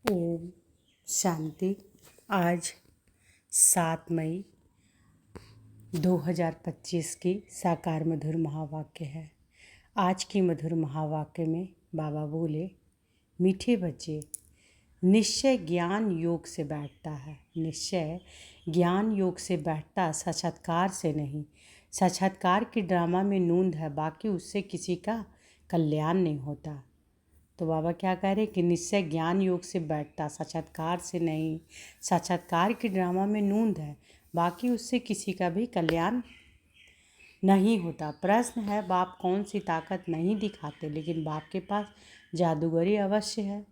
ओम शांति। आज 7 मई 2025 की साकार मधुर महावाक्य है। आज की मधुर महावाक्य में बाबा बोले, मीठे बच्चे, निश्चय ज्ञान योग से बैठता है। निश्चय ज्ञान योग से बैठता साक्षात्कार से नहीं। साक्षात्कार की ड्रामा में नूंद है, बाकी उससे किसी का कल्याण नहीं होता। तो बाबा क्या कह रहे कि निश्चय ज्ञान योग से बैठता साक्षात्कार से नहीं। साक्षात्कार की ड्रामा में नूंद है, बाकी उससे किसी का भी कल्याण नहीं होता। प्रश्न है, बाप कौन सी ताकत नहीं दिखाते लेकिन बाप के पास जादूगरी अवश्य है।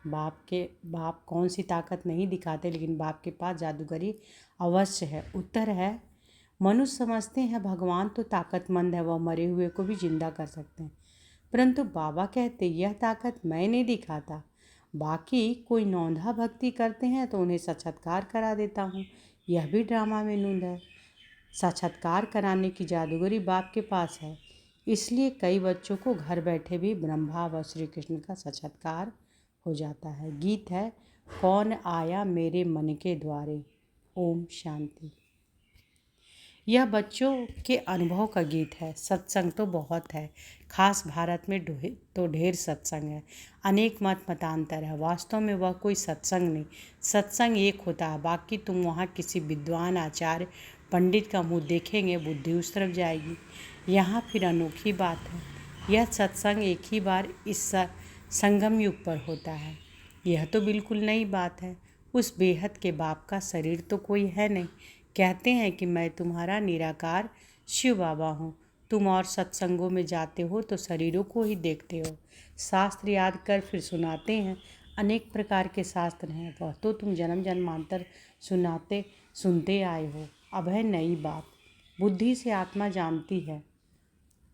बाप कौन सी ताकत नहीं दिखाते लेकिन बाप के पास जादूगरी अवश्य है। उत्तर है, मनुष्य समझते हैं भगवान तो ताकतमंद है, वह मरे हुए को भी जिंदा कर सकते हैं, परंतु बाबा कहते यह ताकत मैं नहीं दिखाता। बाकी कोई नौंधा भक्ति करते हैं तो उन्हें साक्षात्कार करा देता हूँ, यह भी ड्रामा में नूंद है। साक्षात्कार कराने की जादूगरी बाप के पास है, इसलिए कई बच्चों को घर बैठे भी ब्रह्मा व श्री कृष्ण का साक्षात्कार हो जाता है। गीत है, कौन आया मेरे मन के द्वारे। ओम शांति। यह बच्चों के अनुभव का गीत है। सत्संग तो बहुत है, खास भारत में तो ढेर सत्संग है, अनेक मत मतांतर है। वास्तव में वह कोई सत्संग नहीं, सत्संग एक होता है। बाकी तुम वहाँ किसी विद्वान आचार्य पंडित का मुँह देखेंगे, बुद्धि उस तरफ जाएगी। यहाँ फिर अनोखी बात है, यह सत्संग एक ही बार इस संगम युग पर होता है। यह तो बिल्कुल नई बात है। उस बेहद के बाप का शरीर तो कोई है नहीं। कहते हैं कि मैं तुम्हारा निराकार शिव बाबा हूँ। तुम और सत्संगों में जाते हो तो शरीरों को ही देखते हो। शास्त्र याद कर फिर सुनाते हैं। अनेक प्रकार के शास्त्र हैं, वह तो तुम जन्म जन्मांतर सुनते आए हो। अब है नई बात, बुद्धि से आत्मा जानती है।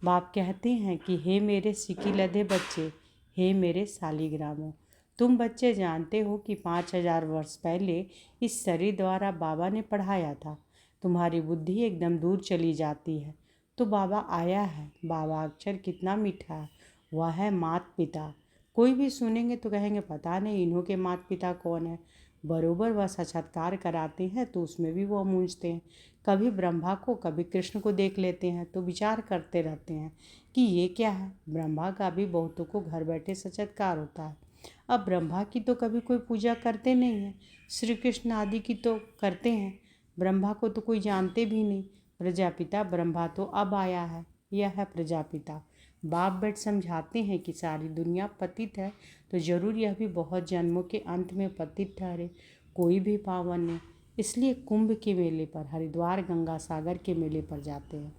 बाप कहते हैं कि हे मेरे सिकी लदे बच्चे, हे मेरे शालिग्रामों, तुम बच्चे जानते हो कि 5000 वर्ष पहले इस शरीर द्वारा बाबा ने पढ़ाया था। तुम्हारी बुद्धि एकदम दूर चली जाती है तो बाबा आया है। बाबा अक्षर कितना मीठा है, वह है माता पिता। कोई भी सुनेंगे तो कहेंगे पता नहीं इन्हों के माता पिता कौन है। बरोबर वह साक्षात्कार कराते हैं तो उसमें भी वह मूंझते हैं। कभी ब्रह्मा को कभी कृष्ण को देख लेते हैं तो विचार करते रहते हैं कि ये क्या है। ब्रह्मा का भी बहुतों को घर बैठे साक्षात्कार होता है। अब ब्रह्मा की तो कभी कोई पूजा करते नहीं हैं, श्री कृष्ण आदि की तो करते हैं, ब्रह्मा को तो कोई जानते भी नहीं। प्रजापिता ब्रह्मा तो अब आया है, यह है प्रजापिता। बाप बैठ समझाते हैं कि सारी दुनिया पतित है तो जरूर यह भी बहुत जन्मों के अंत में पतित ठहरे, कोई भी पावन नहीं। इसलिए कुंभ के मेले पर, हरिद्वार गंगा सागर के मेले पर जाते हैं।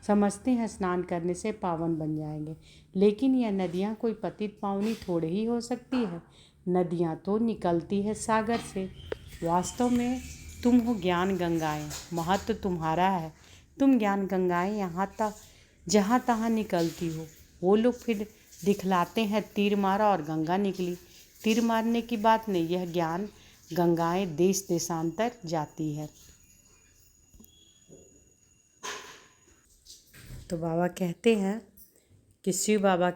समझते हैं स्नान करने से पावन बन जाएंगे, लेकिन यह नदियाँ कोई पतित पावनी थोड़े ही हो सकती है। नदियाँ तो निकलती है सागर से। वास्तव में तुम हो ज्ञान गंगाएं, महत्व तुम्हारा है। तुम ज्ञान गंगाएं यहाँ तक जहाँ तहाँ निकलती हो। वो लोग फिर दिखलाते हैं तीर मारा और गंगा निकली। तीर मारने की बात नहीं, यह ज्ञान गंगाएं देश देशांतर जाती है। तो बाबा कहते हैं कि बाबा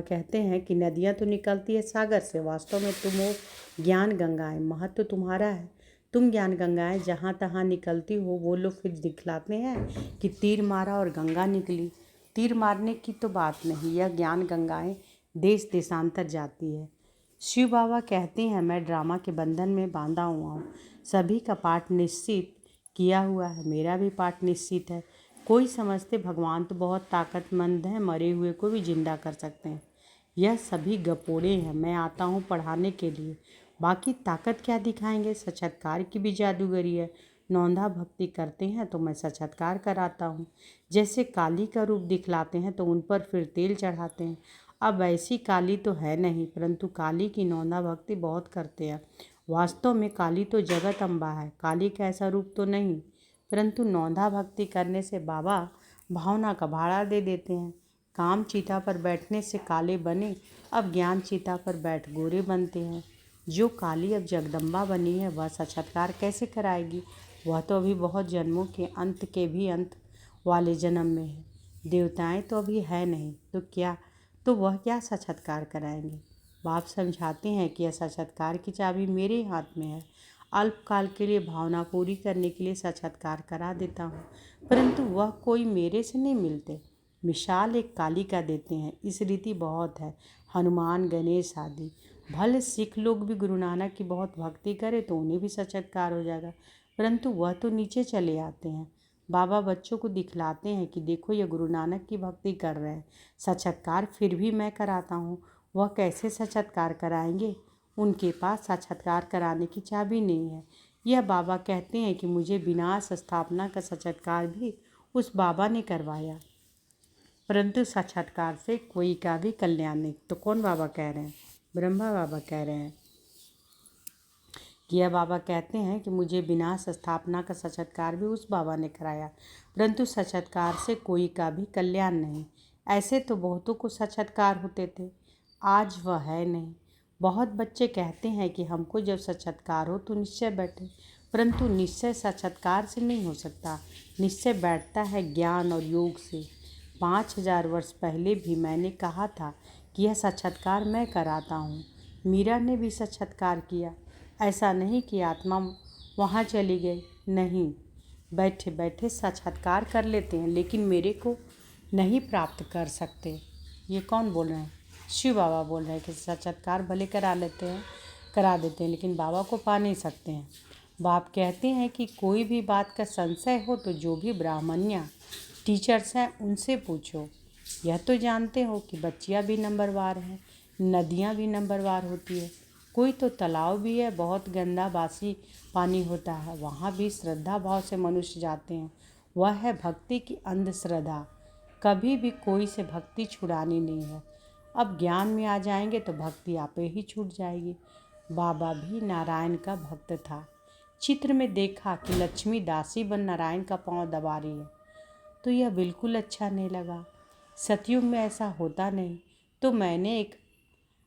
कहते हैं कि नदियाँ तो निकलती है सागर से। वास्तव में तुम हो ज्ञान गंगाएं, महत्व तुम्हारा है। तुम ज्ञान गंगाएं जहाँ तहाँ निकलती हो। वो लोग फिर दिखलाते हैं कि तीर मारा और गंगा निकली। तीर मारने की तो बात नहीं, यह ज्ञान गंगाएं देश देशांतर जाती है। शिव बाबा कहते हैं, मैं ड्रामा के बंधन में बांधा हुआ हूँ। सभी का पाठ निश्चित किया हुआ है, मेरा भी पाठ निश्चित है। कोई समझते भगवान तो बहुत ताकतमंद हैं, मरे हुए को भी जिंदा कर सकते हैं। यह सभी गपोड़े हैं, मैं आता हूँ पढ़ाने के लिए। बाकी ताकत क्या दिखाएंगे, साक्षात्कार की भी जादूगरी है। नौंधा भक्ति करते हैं तो मैं साक्षात्कार कराता हूँ। जैसे काली का रूप दिखलाते हैं तो उन पर फिर तेल चढ़ाते हैं। अब ऐसी काली तो है नहीं, परंतु काली की नौंधा भक्ति बहुत करते हैं। वास्तव में काली तो जगत अम्बा है, काली का ऐसा रूप तो नहीं, परंतु नौंधा भक्ति करने से बाबा भावना का भाड़ा दे देते हैं। काम चीता पर बैठने से काले बने, अब ज्ञान चीता पर बैठ गोरे बनते हैं। जो काली अब जगदम्बा बनी है वह साक्षात्कार कैसे कराएगी। वह तो अभी बहुत जन्मों के अंत के भी अंत वाले जन्म में है। देवताएं तो अभी है नहीं तो वह क्या साक्षात्कार कराएंगे। बाप समझाते हैं कि यह साक्षात्कार की चाबी मेरे हाथ में है। अल्पकाल के लिए भावना पूरी करने के लिए साक्षात्कार करा देता हूँ, परंतु वह कोई मेरे से नहीं मिलते। मिसाल एक कालिका देते हैं, इस रीति बहुत है, हनुमान, गणेश आदि। भले सिख लोग भी गुरु नानक की बहुत भक्ति करें तो उन्हें भी साक्षात्कार हो जाएगा, परंतु वह तो नीचे चले आते हैं। बाबा बच्चों को दिखलाते हैं कि देखो ये गुरु नानक की भक्ति कर रहे हैं, साक्षात्कार फिर भी मैं कराता हूँ। वह कैसे साक्षात्कार कराएंगे? उनके पास साक्षात्कार कराने की चाबी नहीं है। यह बाबा कहते हैं कि मुझे विनाश स्थापना का साक्षात्कार भी उस बाबा ने करवाया, परंतु साक्षात्कार से कोई का भी कल्याण नहीं। तो कौन बाबा कह रहे हैं? ब्रह्मा बाबा कह रहे हैं। यह बाबा कहते हैं कि मुझे विनाश स्थापना का साक्षात्कार भी उस बाबा ने कराया, परंतु साक्षात्कार से कोई का भी कल्याण नहीं। ऐसे तो बहुतों को साक्षात्कार होते थे, आज वह है नहीं। बहुत बच्चे कहते हैं कि हमको जब साक्षात्कार हो तो निश्चय बैठे, परंतु निश्चय साक्षात्कार से नहीं हो सकता। निश्चय बैठता है ज्ञान और योग से। 5000 वर्ष पहले भी मैंने कहा था कि यह साक्षात्कार मैं कराता हूँ। मीरा ने भी साक्षात्कार किया। ऐसा नहीं कि आत्मा वहाँ चली गई, नहीं, बैठे बैठे साक्षात्कार कर लेते हैं, लेकिन मेरे को नहीं प्राप्त कर सकते। ये कौन बोल रहे हैं? शिव बाबा बोल रहे हैं कि साक्षात्कार भले करा देते हैं, लेकिन बाबा को पा नहीं सकते हैं। बाप कहते हैं कि कोई भी बात का संशय हो तो जो भी ब्राह्मण्य टीचर्स हैं उनसे पूछो। यह तो जानते हो कि बच्चियाँ भी नंबरवार हैं, नदियाँ भी नंबरवार होती है, कोई तो तालाब भी है, बहुत गंदा बासी पानी होता है, वहाँ भी श्रद्धा भाव से मनुष्य जाते हैं। वह है भक्ति की अंधश्रद्धा। कभी भी कोई से भक्ति छुड़ानी नहीं है। अब ज्ञान में आ जाएंगे तो भक्ति आपे ही छूट जाएगी। बाबा भी नारायण का भक्त था। चित्र में देखा कि लक्ष्मी दासी बन नारायण का पांव दबा रही है, तो यह बिल्कुल अच्छा नहीं लगा। सतयुग में ऐसा होता नहीं, तो मैंने एक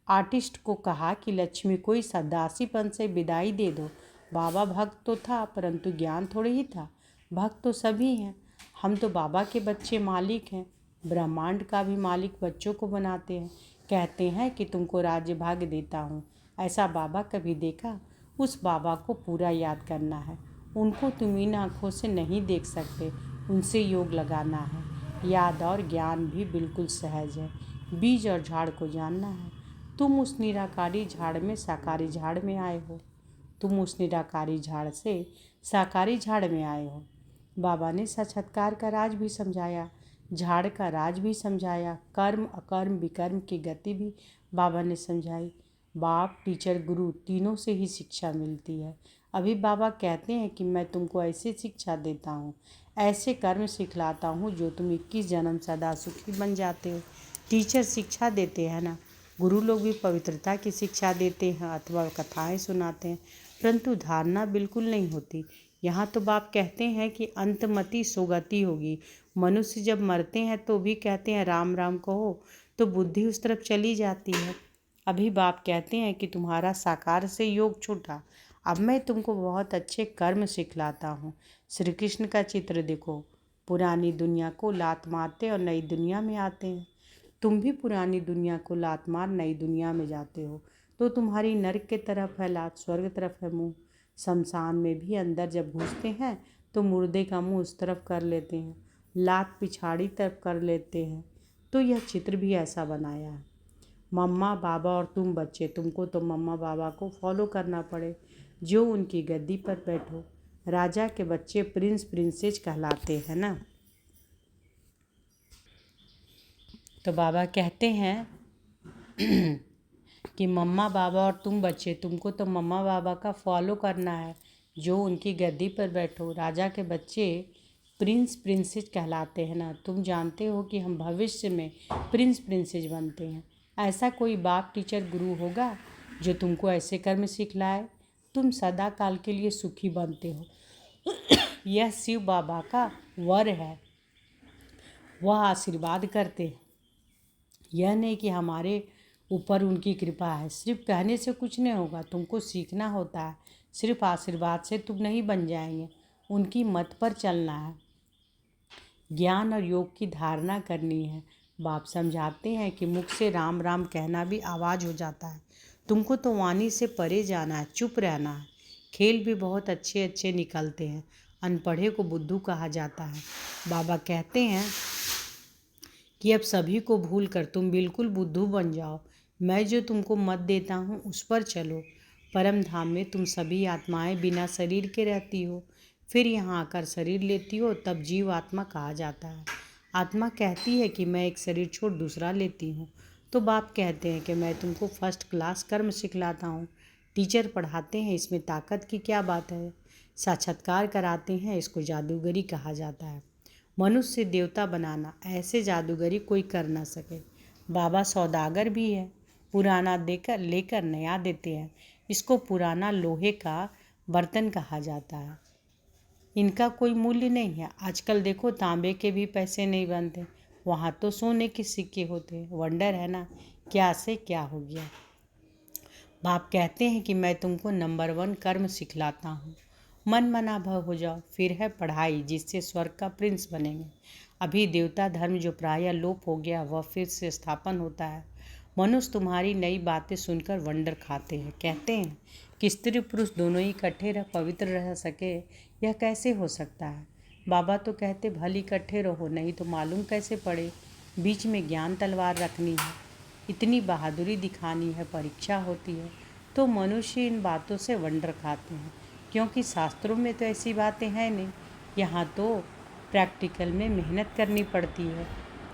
आर्टिस्ट को कहा कि लक्ष्मी को इस दासीपन से विदाई दे दो। बाबा भक्त तो था, परंतु ज्ञान थोड़े ही था। भक्त तो सभी हैं, हम तो बाबा के बच्चे मालिक हैं। ब्रह्मांड का भी मालिक बच्चों को बनाते हैं, कहते हैं कि तुमको राज्य भाग देता हूँ। ऐसा बाबा कभी देखा? उस बाबा को पूरा याद करना है। उनको तुम इन आँखों से नहीं देख सकते, उनसे योग लगाना है। याद और ज्ञान भी बिल्कुल सहज है। बीज और झाड़ को जानना है। तुम उस निराकारी झाड़ में साकारी झाड़ में आए हो। तुम उस निराकारी झाड़ से साकारी झाड़ में आए हो। बाबा ने साक्षात्कार का राज भी समझाया, झाड़ का राज भी समझाया, कर्म अकर्म विकर्म की गति भी बाबा ने समझाई। बाप, टीचर, गुरु तीनों से ही शिक्षा मिलती है। अभी बाबा कहते हैं कि मैं तुमको ऐसी शिक्षा देता हूँ, ऐसे कर्म सिखलाता हूँ जो तुम 21 जन्म सदा सुखी बन जाते हो। टीचर शिक्षा देते हैं ना, गुरु लोग भी पवित्रता की शिक्षा देते हैं अथवा कथाएं सुनाते हैं, परंतु धारणा बिल्कुल नहीं होती। यहाँ तो बाप कहते हैं कि अंतमति सुगति होगी। मनुष्य जब मरते हैं तो भी कहते हैं राम राम कहो, तो बुद्धि उस तरफ चली जाती है। अभी बाप कहते हैं कि तुम्हारा साकार से योग छूटा, अब मैं तुमको बहुत अच्छे कर्म सिखलाता हूँ। श्री कृष्ण का चित्र देखो, पुरानी दुनिया को लात मारते और नई दुनिया में आते हैं। तुम भी पुरानी दुनिया को लात मार नई दुनिया में जाते हो, तो तुम्हारी नरक के तरफ है लात, स्वर्ग तरफ है मुंह। शमशान में भी अंदर जब घुसते हैं तो मुर्दे का मुंह उस तरफ कर लेते हैं, लात पिछाड़ी तरफ कर लेते हैं। तो यह चित्र भी ऐसा बनाया है। मम्मा बाबा और तुम बच्चे, तुमको तो मम्मा बाबा को फॉलो करना पड़े, जो उनकी गद्दी पर बैठो। राजा के बच्चे प्रिंस प्रिंसेस कहलाते हैं ना। तो बाबा कहते हैं कि मम्मा बाबा और तुम बच्चे, तुमको तो मम्मा बाबा का फॉलो करना है, जो उनकी गद्दी पर बैठो। राजा के बच्चे प्रिंस प्रिंसेस कहलाते हैं ना। तुम जानते हो कि हम भविष्य में प्रिंस प्रिंसेस बनते हैं। ऐसा कोई बाप, टीचर, गुरु होगा जो तुमको ऐसे कर्म सिखलाए? तुम सदा काल के लिए सुखी बनते हो। यह शिव बाबा का वर है, वह आशीर्वाद करते हैं। यह नहीं कि हमारे ऊपर उनकी कृपा है। सिर्फ कहने से कुछ नहीं होगा, तुमको सीखना होता है। सिर्फ आशीर्वाद से तुम नहीं बन जाएंगे, उनकी मत पर चलना है। ज्ञान और योग की धारणा करनी है। बाप समझाते हैं कि मुख से राम राम कहना भी आवाज़ हो जाता है। तुमको तो वाणी से परे जाना है, चुप रहना है। खेल भी बहुत अच्छे अच्छे निकलते हैं। अनपढ़े को बुद्धू कहा जाता है। बाबा कहते हैं कि अब सभी को भूल कर तुम बिल्कुल बुद्धू बन जाओ। मैं जो तुमको मत देता हूँ उस पर चलो। परम धाम में तुम सभी आत्माएं बिना शरीर के रहती हो, फिर यहाँ आकर शरीर लेती हो, तब जीव आत्मा कहा जाता है। आत्मा कहती है कि मैं एक शरीर छोड़ दूसरा लेती हूँ। तो बाप कहते हैं कि मैं तुमको फर्स्ट क्लास कर्म सिखलाता हूँ। टीचर पढ़ाते हैं, इसमें ताकत की क्या बात है। साक्षात्कार कराते हैं, इसको जादूगरी कहा जाता है। मनुष्य देवता बनाना, ऐसे जादूगरी कोई कर ना सके। बाबा सौदागर भी है, पुराना देकर लेकर नया देते हैं। इसको पुराना लोहे का बर्तन कहा जाता है। इनका कोई मूल्य नहीं है। आजकल देखो तांबे के भी पैसे नहीं बनते, वहाँ तो सोने के सिक्के होते हैं। वंडर है ना, क्या से क्या हो गया। बाप कहते हैं कि मैं तुमको नंबर 1 कर्म सिखलाता हूँ। मन मना भव हो जाओ। फिर है पढ़ाई, जिससे स्वर्ग का प्रिंस बनेंगे। अभी देवता धर्म जो प्रायः लोप हो गया, वह फिर से स्थापन होता है। मनुष्य तुम्हारी नई बातें सुनकर वंडर खाते हैं। कहते हैं कि स्त्री पुरुष दोनों ही इकट्ठे रह पवित्र रह सके, यह कैसे हो सकता है। बाबा तो कहते भले इकट्ठे रहो, नहीं तो मालूम कैसे पड़े। बीच में ज्ञान तलवार रखनी है, इतनी बहादुरी दिखानी है, परीक्षा होती है। तो मनुष्य इन बातों से वंडर खाते हैं, क्योंकि शास्त्रों में तो ऐसी बातें हैं नहीं। यहाँ तो प्रैक्टिकल में मेहनत करनी पड़ती है।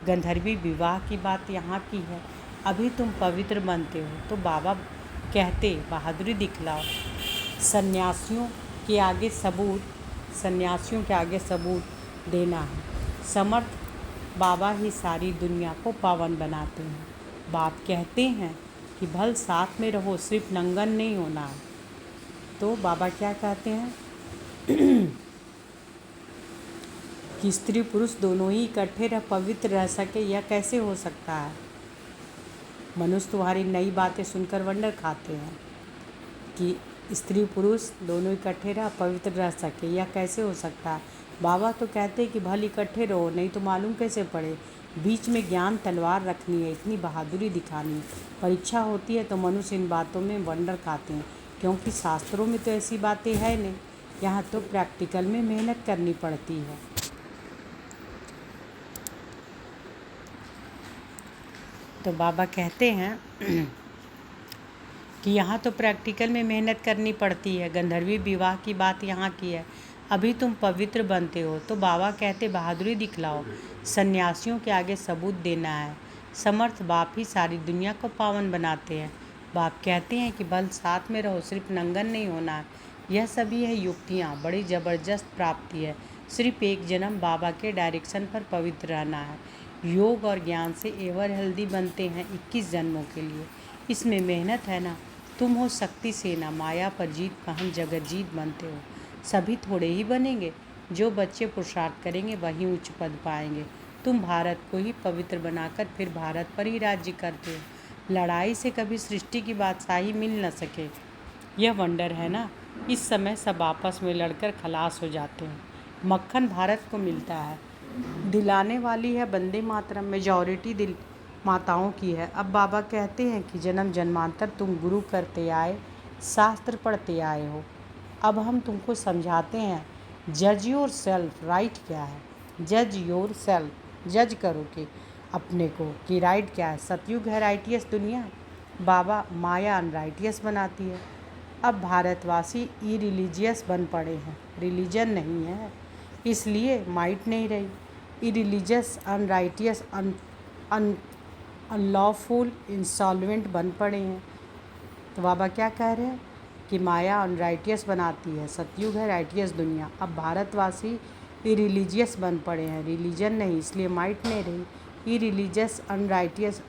गंधर्वी विवाह की बात यहाँ की है। अभी तुम पवित्र बनते हो तो बाबा कहते बहादुरी दिखलाओ। सन्यासियों के आगे सबूत देना है। समर्थ बाबा ही सारी दुनिया को पावन बनाते हैं। बाप कहते हैं कि भल साथ में रहो, सिर्फ नंगन नहीं होना है। तो बाबा क्या कहते हैं कि स्त्री पुरुष दोनों ही इकट्ठे रह पवित्र रह सके, यह कैसे हो सकता है। मनुष्य तुम्हारी नई बातें सुनकर वंडर खाते हैं कि स्त्री पुरुष दोनों इकट्ठे रह पवित्र रह सके, यह कैसे हो सकता है। बाबा तो कहते हैं कि भले इकट्ठे रहो, नहीं तो मालूम कैसे पड़े। बीच में ज्ञान तलवार रखनी है, इतनी बहादुरी दिखानी है, परीक्षा होती है। तो मनुष्य इन बातों में वंडर खाते हैं, क्योंकि शास्त्रों में तो ऐसी बातें है नहीं। यहाँ तो प्रैक्टिकल में मेहनत करनी पड़ती है। तो बाबा कहते हैं कि यहाँ तो प्रैक्टिकल में मेहनत करनी पड़ती है। गंधर्वी विवाह की बात यहाँ की है। अभी तुम पवित्र बनते हो तो बाबा कहते बहादुरी दिखलाओ। सन्यासियों के आगे सबूत देना है। समर्थ बाप ही सारी दुनिया को पावन बनाते हैं। बाप कहते हैं कि बल साथ में रहो, सिर्फ नंगन नहीं होना है। यह सभी है युक्तियाँ, बड़ी ज़बरदस्त प्राप्ति है। सिर्फ एक जन्म बाबा के डायरेक्शन पर पवित्र रहना है। योग और ज्ञान से एवर हेल्दी बनते हैं 21 जन्मों के लिए। इसमें मेहनत है ना। तुम हो शक्ति सेना, माया पर जीत पहन जगत जीत बनते हो। सभी थोड़े ही बनेंगे। जो बच्चे पुरुषार्थ करेंगे वही उच्च पद पाएंगे। तुम भारत को ही पवित्र बनाकर फिर भारत पर ही राज्य करते हो। लड़ाई से कभी सृष्टि की बादशाही मिल न सके, यह वंडर है ना। इस समय सब आपस में लड़कर खलास हो जाते हैं। मक्खन भारत को मिलता है। दिलाने वाली है वंदे मातरम, मेजॉरिटी दिल माताओं की है। अब बाबा कहते हैं कि जन्म जन्मांतर तुम गुरु करते आए, शास्त्र पढ़ते आए हो। अब हम तुमको समझाते हैं जज योर सेल्फ, राइट क्या है। जज योर सेल्फ, जज करो कि अपने को कि राइट क्या है। सतयुग है राइटियस दुनिया, बाबा माया अनराइटियस बनाती है। अब भारतवासी ई रिलीजियस बन पड़े हैं, रिलीजन नहीं है, इसलिए माइट नहीं रही। ई रिलीजियस अनराइटियस अनलॉफुल इंसॉल्वेंट बन पड़े हैं। तो बाबा क्या कह रहे हैं कि माया अनराइटियस बनाती है, सतयुग है राइटियस दुनिया। अब भारतवासी ई रिलीजियस बन पड़े हैं, रिलीजन नहीं, इसलिए माइट नहीं रही। ई रिलीजियस अनराइटियस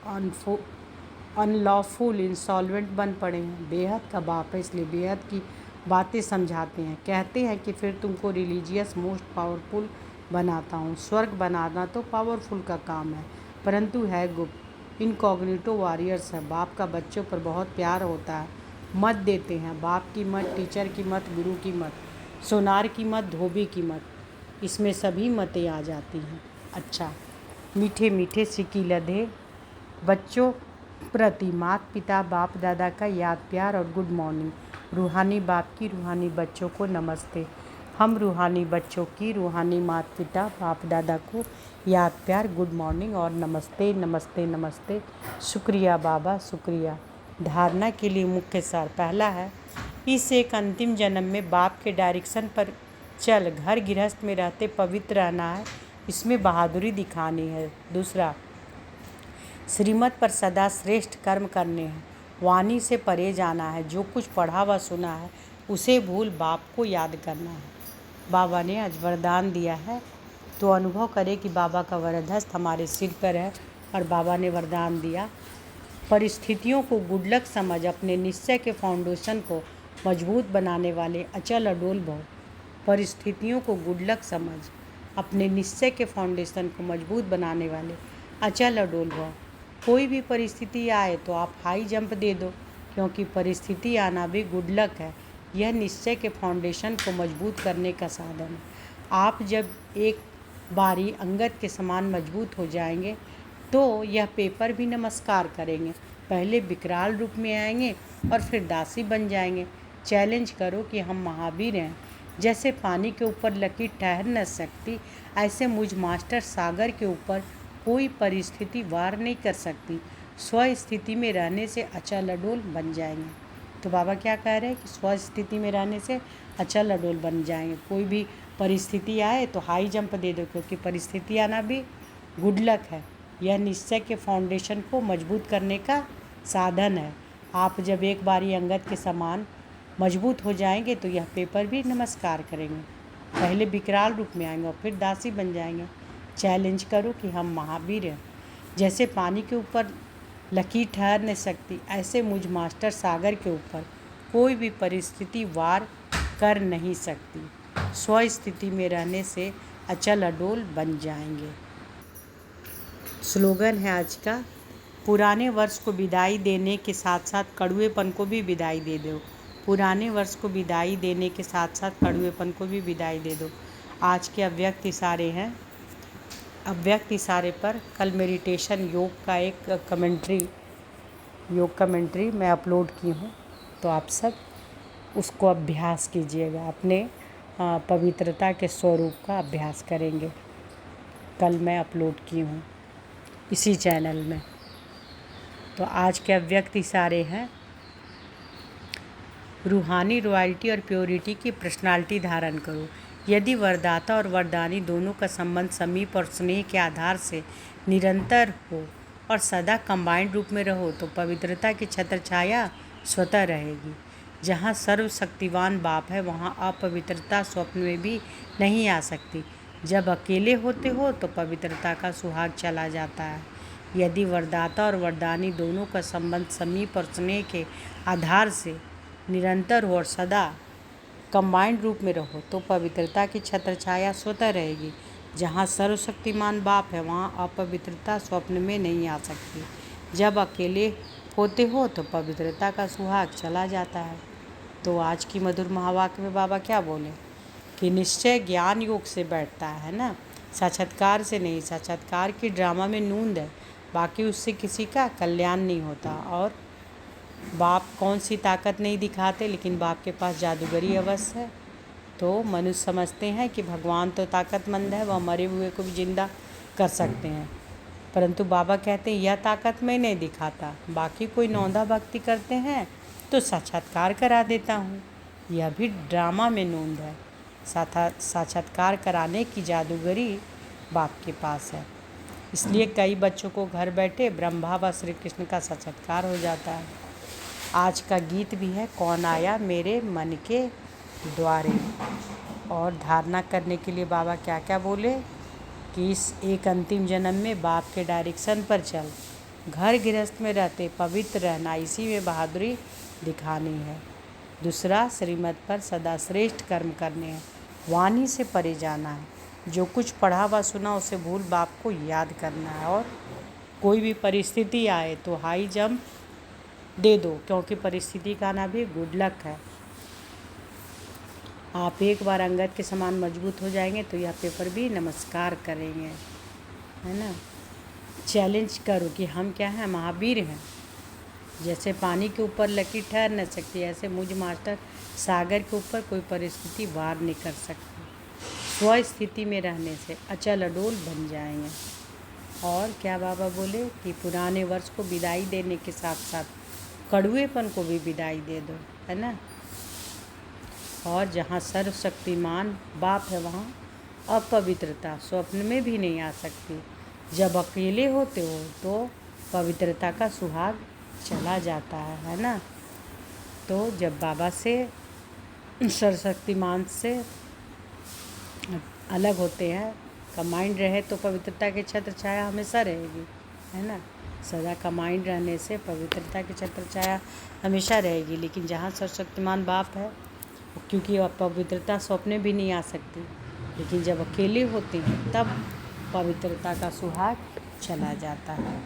अनलॉफुल इंसॉल्वेंट बन पड़े हैं। बेहद का बाप है, इसलिए बेहद की बातें समझाते हैं। कहते हैं कि फिर तुमको रिलीजियस मोस्ट पावरफुल बनाता हूँ। स्वर्ग बनाना तो पावरफुल का काम है, परंतु है गुप्त। इनकॉग्निटो वॉरियर्स है। बाप का बच्चों पर बहुत प्यार होता है, मत देते हैं। बाप की मत, टीचर की मत, गुरु की मत, सोनार की मत, धोबी की मत, इसमें सभी मतें आ जाती हैं। अच्छा, मीठे मीठे सिक्की लधे बच्चों प्रति माता पिता बाप दादा का याद प्यार और गुड मॉर्निंग। रूहानी बाप की रूहानी बच्चों को नमस्ते। हम रूहानी बच्चों की रूहानी माता पिता बाप दादा को याद प्यार गुड मॉर्निंग और नमस्ते नमस्ते नमस्ते। शुक्रिया बाबा शुक्रिया। धारणा के लिए मुख्य सार पहला है, इस एक अंतिम जन्म में बाप के डायरेक्शन पर चल घर गृहस्थ में रहते पवित्र रहना है, इसमें बहादुरी दिखानी है। दूसरा, श्रीमत पर सदा श्रेष्ठ कर्म करने हैं, वाणी से परे जाना है, जो कुछ पढ़ा व सुना है उसे भूल बाप को याद करना है। बाबा ने आज वरदान दिया है, तो अनुभव करें कि बाबा का वरद हस्त हमारे सिर पर है और बाबा ने वरदान दिया, परिस्थितियों को गुड लक समझ अपने निश्चय के फाउंडेशन को मजबूत बनाने वाले अचल अडोल भव। परिस्थितियों को गुड लक समझ अपने निश्चय के फाउंडेशन को मजबूत बनाने वाले अचल अडोल भव। कोई भी परिस्थिति आए तो आप हाई जंप दे दो, क्योंकि परिस्थिति आना भी गुड लक है। यह निश्चय के फाउंडेशन को मजबूत करने का साधन है। आप जब एक बारी अंगद के समान मजबूत हो जाएंगे तो यह पेपर भी नमस्कार करेंगे। पहले विकराल रूप में आएंगे और फिर दासी बन जाएंगे। चैलेंज करो कि हम महावीर हैं। जैसे पानी के ऊपर लकीर ठहर न सकती, ऐसे मुझ मास्टर सागर के ऊपर कोई परिस्थिति वार नहीं कर सकती। स्व स्थिति में रहने से अचल अडोल बन जाएंगे। तो बाबा क्या कह रहे हैं कि स्व स्थिति में रहने से अचल अडोल बन जाएंगे। कोई भी परिस्थिति आए तो हाई जंप दे दो, क्योंकि परिस्थिति आना भी गुड लक है। यह निश्चय के फाउंडेशन को मजबूत करने का साधन है। आप जब एक बारी अंगद के समान मजबूत हो जाएंगे तो यह पेपर भी नमस्कार करेंगे। पहले विकराल रूप में आएंगे और फिर दासी बन जाएंगे। चैलेंज करो कि हम महावीर हैं। जैसे पानी के ऊपर लकीर ठहर नहीं सकती, ऐसे मुझ मास्टर सागर के ऊपर कोई भी परिस्थिति वार कर नहीं सकती। स्व स्थिति में रहने से अचल अडोल बन जाएंगे। स्लोगन है आज का, पुराने वर्ष को विदाई देने के साथ साथ कड़ुएपन को भी विदाई दे दो। पुराने वर्ष को विदाई देने के साथ साथ कड़ुएपन को भी विदाई दे दो। आज के अव्यक्त इशारे हैं। अव्यक्त इशारे पर कल मेडिटेशन योग का एक योग कमेंट्री मैं अपलोड की हूँ, तो आप सब उसको अभ्यास कीजिएगा। अपने पवित्रता के स्वरूप का अभ्यास करेंगे। कल मैं अपलोड की हूँ इसी चैनल में। तो आज के अव्यक्त इशारे हैं, रूहानी रॉयल्टी और प्योरिटी की पर्सनालिटी धारण करो। यदि वरदाता और वरदानी दोनों का संबंध समीप और स्नेह के आधार से निरंतर हो और सदा कंबाइंड रूप में रहो तो पवित्रता की छत्रछाया स्वतः रहेगी। जहाँ सर्वशक्तिवान बाप है वहाँ अपवित्रता स्वप्न में भी नहीं आ सकती। जब अकेले होते हो तो पवित्रता का सुहाग चला जाता है। यदि वरदाता और वरदानी दोनों का संबंध समीप और स्नेह के आधार से निरंतर हो और सदा कंबाइंड रूप में रहो तो पवित्रता की छत्रछाया स्वतः रहेगी। जहाँ सर्वशक्तिमान बाप है वहाँ अपवित्रता स्वप्न में नहीं आ सकती। जब अकेले होते हो तो पवित्रता का सुहाग चला जाता है। तो आज की मधुर महावाक्य में बाबा क्या बोले कि निश्चय ज्ञान योग से बैठता है ना, साक्षात्कार से नहीं। साक्षात्कार की ड्रामा में नूंद है, बाकी उससे किसी का कल्याण नहीं होता। और बाप कौन सी ताकत नहीं दिखाते, लेकिन बाप के पास जादूगरी अवश्य है। तो मनुष्य समझते हैं कि भगवान तो ताकतमंद है, वह मरे हुए को भी जिंदा कर सकते हैं, परंतु बाबा कहते हैं यह ताकत मैं नहीं दिखाता। बाकी कोई नौंधा भक्ति करते हैं तो साक्षात्कार करा देता हूँ, यह भी ड्रामा में नूंद है। साक्षात्कार कराने की जादूगरी बाप के पास है। इसलिए कई बच्चों को घर बैठे ब्रह्मा व श्री कृष्ण का साक्षात्कार हो जाता है। आज का गीत भी है, कौन आया मेरे मन के द्वारे। और धारणा करने के लिए बाबा क्या क्या बोले कि इस एक अंतिम जन्म में बाप के डायरेक्शन पर चल, घर गृहस्थ में रहते पवित्र रहना, इसी में बहादुरी दिखानी है। दूसरा, श्रीमत पर सदा श्रेष्ठ कर्म करने हैं, वाणी से परे जाना है, जो कुछ पढ़ा व सुना उसे भूल बाप को याद करना है। और कोई भी परिस्थिति आए तो हाई जंप दे दो, क्योंकि परिस्थिति का आना भी गुड लक है। आप एक बार अंगद के समान मजबूत हो जाएंगे तो यह पेपर भी नमस्कार करेंगे, है ना। चैलेंज करो कि हम क्या हैं, महावीर हैं। जैसे पानी के ऊपर लकीर ठहर न सकती, ऐसे मुझ मास्टर सागर के ऊपर कोई परिस्थिति वार नहीं कर सकती। स्व स्थिति में रहने से अचल अडोल बन जाएंगे। और क्या बाबा बोले कि पुराने वर्ष को विदाई देने के साथ साथ कड़ुएपन को भी विदाई दे दो, है ना। और जहाँ सर्वशक्तिमान बाप है वहाँ अपवित्रता स्वप्न में भी नहीं आ सकती। जब अकेले होते हो तो पवित्रता का सुहाग चला जाता है ना। तो जब बाबा से सर्वशक्तिमान से अलग होते हैं, कंबाइंड रहे तो पवित्रता की छत्र छाया हमेशा रहेगी, है ना। सदा कंबाइंड रहने से पवित्रता की छत्र छाया हमेशा रहेगी। लेकिन जहाँ सर्वशक्तिमान बाप है, क्योंकि पवित्रता स्वप्ने भी नहीं आ सकती, लेकिन जब अकेले होते हैं तब पवित्रता का सुहाग चला जाता है।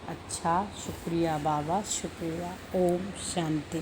अच्छा, शुक्रिया बाबा, शुक्रिया। ओम शांति।